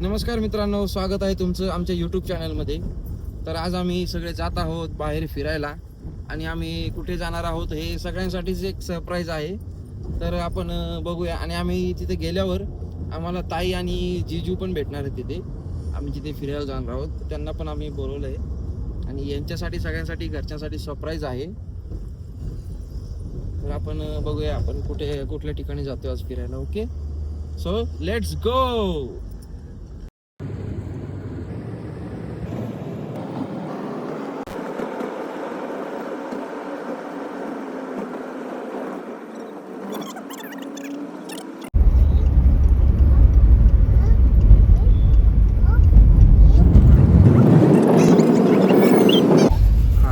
नमस्कार मित्रांनो, स्वागत आहे तुमचं आमच्या यूट्यूब चॅनलमध्ये. तर आज आम्ही सगळे जात आहोत बाहेर फिरायला आणि आम्ही कुठे जाणार आहोत हे सगळ्यांसाठीच एक सरप्राईज आहे. तर आपण बघूया. आणि आम्ही तिथे गेल्यावर आम्हाला ताई आणि जीजू पण भेटणार आहेत तिथे. आम्ही जिथे फिरायला जाणार आहोत त्यांना पण आम्ही बोलवलं आहे आणि यांच्यासाठी सगळ्यांसाठी घरच्यांसाठी सरप्राईज आहे. तर आपण बघूया आपण कुठल्या ठिकाणी जातो आज फिरायला. Okay, so let's go.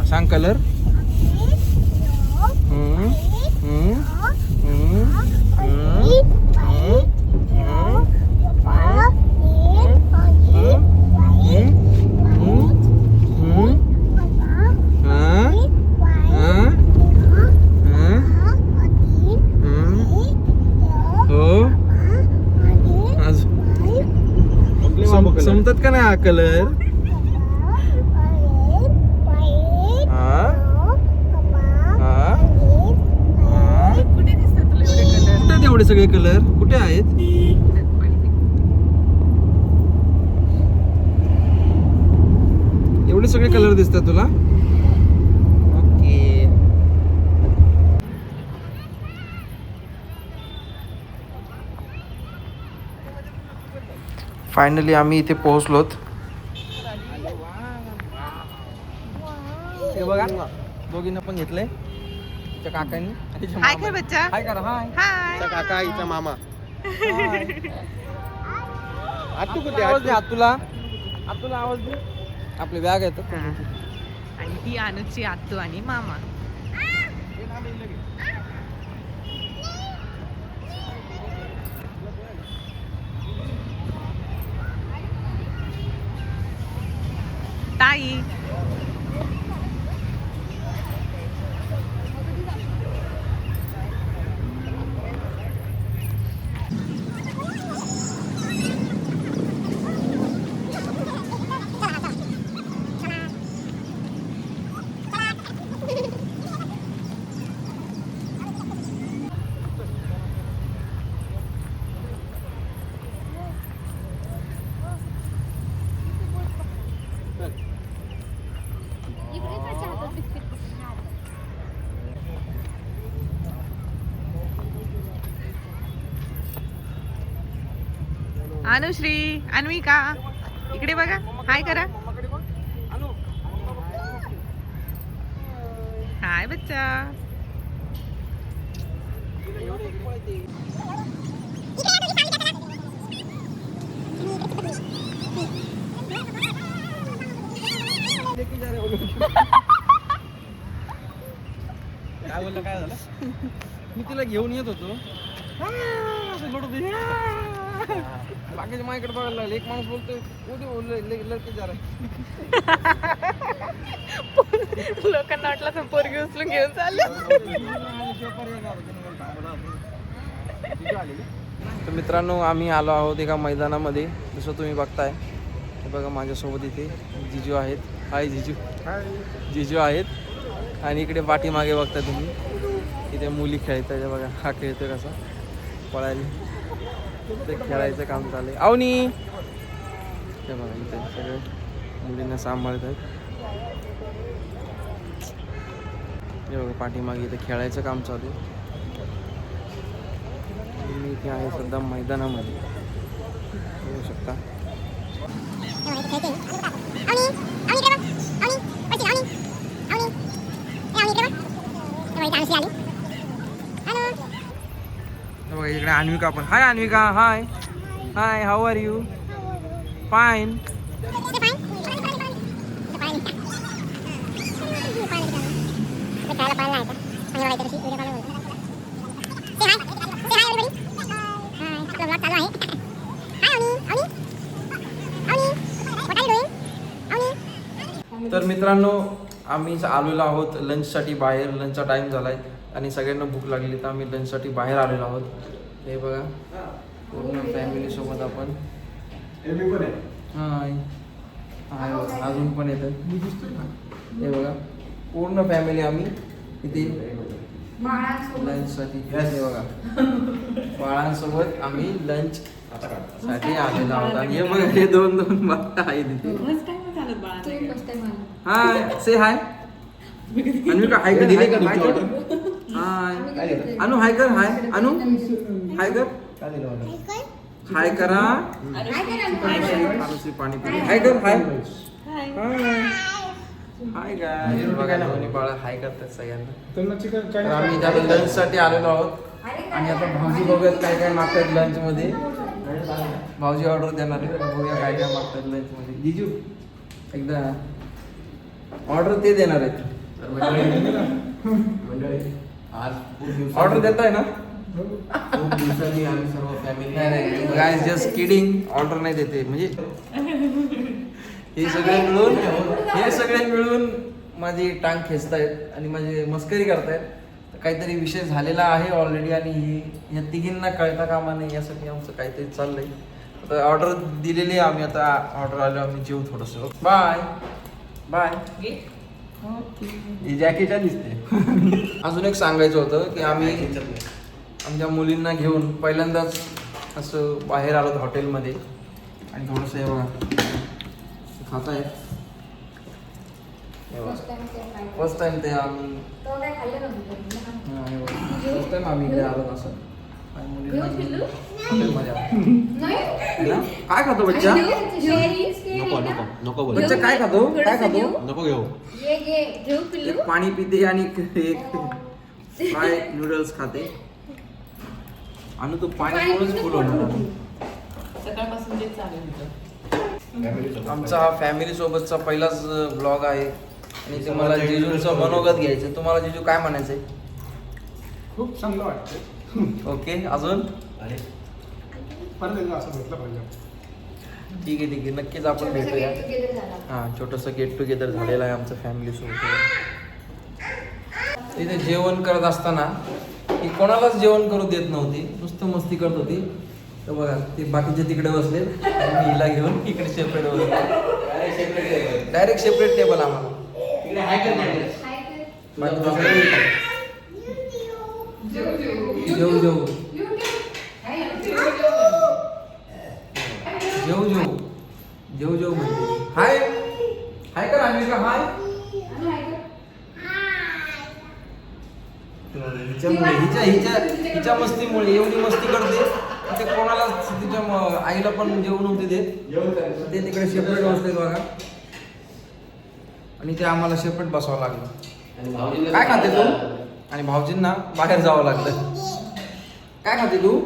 सांग कलर. समजतात का नाही हा कलर? कुठे एवढे सगळे कलर कुठे आहेत? एवढे सगळे कलर दिसतात तुला? ओके. फायनली आम्ही इथे पोहोचलोत. हे बघा, दोघींना पण घेतलंय काकांनी. हाय कर बच्चा. हाय करा. हाय हाय काका, इथं मामा. आतू कुठे? आवाज दे आतूला. आतूला आवाज दे. आपले बॅग आहेत. आणि ही अनुची आत्तू आणि मामा. ताई अनुश्री, अन्विका, इकडे बघा. हाय करा. हाय बच्चा. काय बोललं? काय झालं? मी तिला घेऊन येत होतो. असं लोट होती. बाकीचे माझ्याकडे बघायला लागले. एक माणूस बोलतोय लडके जा रहा. लोकांना वाटलं पोरगी उचलून घेऊन चालले. तर मित्रांनो, आम्ही आलो आहोत एका मैदानामध्ये. जसं तुम्ही बघताय, हे बघा माझ्यासोबत इथे जिजू आहेत. हाय जिजू. जिजू आहेत. आणि इकडे पाठीमागे बघताय तुम्ही, इथे मुली खेळतात. बघा हा खेळतोय कसा पळायला. ते खेळायचं काम चालू आहे. अवनी ते बघा इथे सगळे मुलींना सांभाळत आहेत. हे बघा पाठीमागे इथे खेळायचं काम चालू आहे. मी इथे आहे सध्या मैदानामध्ये, बघू शकता. इकडे अन्विका पण. हाय अन्विका. हाय हाय, हाऊ आर यू? फाईन. तर मित्रांनो, आम्ही आलेलो आहोत लंचसाठी बाहेर. लंचचा टाईम झाला आहे आणि सगळ्यांना भूक लागली, तर आम्ही लंचसाठी बाहेर आलेलो आहोत. हे बघा, पूर्ण फॅमिलीसोबत आपण हाय हाय बघा, अजून पण येतात हे बघा पूर्ण फॅमिली आम्ही इथे लंचसाठी हे बघा बाळांसोबत आम्ही लंच साठी आलेलो आहोत आणि हे बघा हे दोन बाळा आहेत इथे हाय से हाय अन्विका हाय कर हाय कर हाय अनु हाय कर हाय अनु हाय कर हाय करा अनुश्री पाणीपुरी हाय कर हाय हाय गाय बघा ना कोणी बाळा हाय करतात सगळ्यांना तर आम्ही इथे लंच साठी आलेलो आहोत आणि आता भाऊजी बघूयात काय काय मागतात लंच मध्ये भाऊजी ऑर्डर देणार आहे बघूया काय काय मागतात लंच मध्ये जिजू एकदा ऑर्डर ते देणार आहेत ऑर्डर देताय ना खूप दिवसांनी आम्ही सर्व फॅमिली नाही गाइस जस्ट किडिंग ऑर्डर नाही देते म्हणजे हे सगळे मिळून माझी टांग खेचतायत आणि माझी मस्करी करतायत काहीतरी विषय झालेला आहे ऑलरेडी आणि ह्या तिघींना कळता कामा नाही यासाठी आमचं काहीतरी चाललंय आता ऑर्डर दिलेली आहे आम्ही आता ऑर्डर आलो आम्ही जेऊ थोडंसं बाय बाय ही जॅकेटच्या दिसते अजून एक सांगायचं होतं की आम्ही आमच्या मुलींना घेऊन पहिल्यांदाच असं बाहेर आलो हॉटेलमध्ये आणि थोडंसं हे बघा खात आहे फर्स्ट टाइम ते आम्ही फर्स्ट टाइम आम्ही इकडे आलो असं हॉटेलमध्ये काय खातो बच्चा नको बच्चा काय खातो काय खातो नको घेऊ एक पाणी पिते आणि एक फ्राय नूडल्स खाते आणि तो पाणीमुळेच फुल होणार सकाळपासून तेच चालू होतं. आमचा हा फॅमिली सोबतचा पहिलाच ब्लॉग आहे आणि ते मला जिजूंचं मनोगत घ्यायचं तुम्हाला जिजू काय म्हणायचंय खूप चांगलं वाटतं ओके अजून परत एकदा असं भेटलं पाहिजे ठीक आहे नक्कीच आपण भेटूया हां छोटंसं गेट टुगेदर झालेलं आहे आमचं फॅमिली सोबत तिथे जेवण करत असताना ती कोणालाच जेवण करू देत नव्हती नुसतं मस्ती करत होती तर बघा ते बाकीचे तिकडे बसले आणि मी हिला घेऊन इकडे सेपरेट बसले डायरेक्ट सेपरेट टेबल आम्हाला जेऊ जेऊ जेऊ जेऊ जेऊ जेऊ म्हणते हाय हाय कर अन्विका हाय हिच्या मस्तीमुळे एवढी मस्ती करते ते कोणाला तिच्या आईला पण जेवण नव्हते देत ते तिकडे सेपरेट बसले बघा आणि ते आम्हाला सेपरेट बसावं लागलं काय खाते तू आणि भाऊजींना बाहेर जावं लागलं काय खाते तू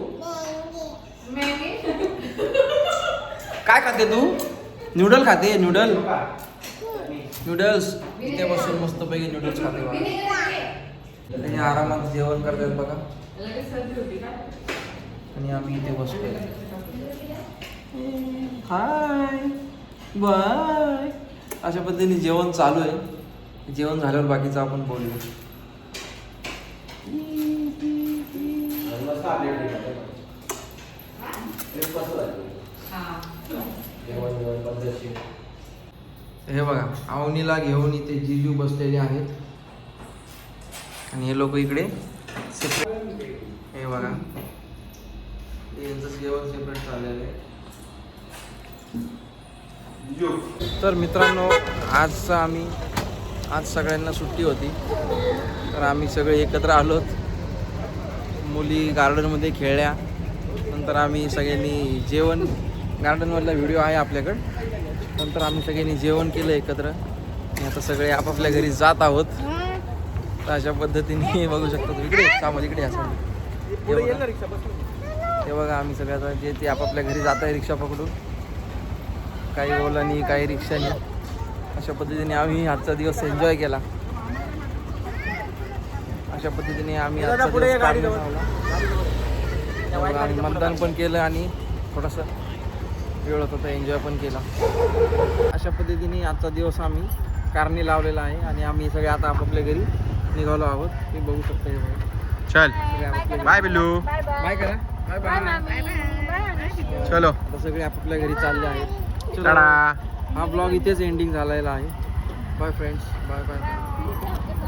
काय खाते तू न्यूडल खाते न्यूडल नूडल्स इथे बसून मस्तपैकी नूडल्स खाते बघा आणि आरामात जेवण करतात बघा आणि आम्ही इथे बसतोय हाय बाय अशा पद्धतीने जेवण चालू आहे जेवण झाल्यावर बाकीचं आपण बोलू हे बघा अवनीला घेऊन इथे जिजू बसलेले आहेत आणि हे लोक इकडे सेपरेट हे बघा यांचं जेवण सेपरेट चाललेलं आहे तर मित्रांनो आज सगळ्यांना सुट्टी होती तर आम्ही सगळे एकत्र आलोत मुली गार्डनमध्ये खेळल्या नंतर आम्ही सगळ्यांनी जेवण गार्डनमधला व्हिडिओ आहे आपल्याकडं नंतर आम्ही सगळ्यांनी जेवण केलं एकत्र आणि आता सगळे आपापल्या घरी जात आहोत तर अशा पद्धतीने बघू शकतो तुम्ही इकडे सामोर इकडे असं हे बघा आम्ही सगळे आता जे ते आपापल्या घरी जात आहे रिक्षा पकडून काही ओलानी काही रिक्षानी अशा पद्धतीने आम्ही आजचा दिवस एन्जॉय केला अशा पद्धतीने आम्ही आजचा दिवस काढून लावला आम्ही मतदान पण केलं आणि थोडासा वेळ होता तर एन्जॉय पण केला अशा पद्धतीने आजचा दिवस आम्ही कारणी लावलेला आहे आणि आम्ही सगळे आता आपापल्या घरी निघालो आहोत ते बघू शकता हे बघा चल बाय बिल्लू बाय करा बाय बाय चलो आता सगळे आपापल्या घरी चालले आहेत. चलो. टाटा. हा ब्लॉग इथेच एंडिंग झालेला आहे. Bye friends, bye bye.